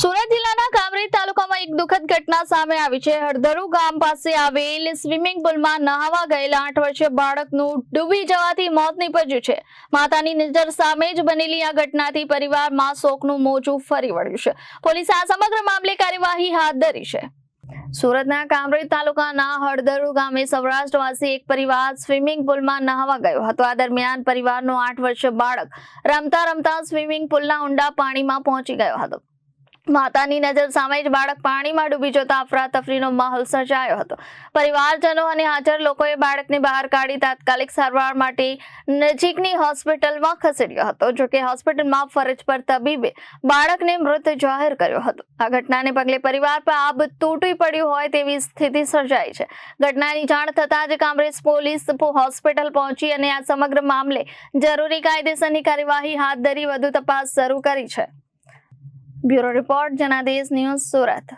સુરત જિલ્લાના કામરેજ તાલુકામાં એક દુઃખદ ઘટના સામે આવી છે। હળદરુ ગામ પાસે આવેલ સ્વિમિંગ પુલમાં નહાવા ગયેલા 8 વર્ષીય બાળકનું ડૂબી જવાથી મોત નીપજ્યું છે। માતાની નજર સામે જ બનેલી આ ઘટનાથી પરિવારમાં શોકનું મોજું ફરી વળ્યું છે। પોલીસે આ સમગ્ર મામલે કાર્યવાહી હાથ ધરી છે। સુરતના કામરેજ તાલુકાના હળદરુ ગામે સૌરાષ્ટ્રવાસી એક પરિવાર સ્વિમિંગ પુલમાં નહાવા ગયો હતો। આ દરમિયાન પરિવારનો 8 વર્ષીય બાળક રમતા રમતા સ્વિમિંગ પુલના ઊંડા પાણીમાં પહોંચી ગયો હતો। માતાની નજર સામે જ બાળક પાણીમાં ડૂબી જતા અફરાતફરીનો માહોલ સર્જાયો હતો। પરિવારજનો અને હાજર લોકોએ બાળકને બહાર કાઢી તાત્કાલિક સારવાર માટે નજીકની હોસ્પિટલમાં ખસેડ્યો હતો। જોકે હોસ્પિટલમાં ફરજ પર તબીબે બાળકને મૃત જાહેર કર્યો હતો। આ ઘટનાને પગલે પરિવાર પર આબ તૂટી પડ્યું હોય તેવી સ્થિતિ સર્જાઈ છે। ઘટનાની જાણ થતાં જ કામરેજ પોલીસ હોસ્પિટલ પહોંચી અને આ સમગ્ર મામલે જરૂરી કાયદેસરની કાર્યવાહી હાથ ધરી વધુ તપાસ શરૂ કરી છે। Bureau report Janadesh news Surat.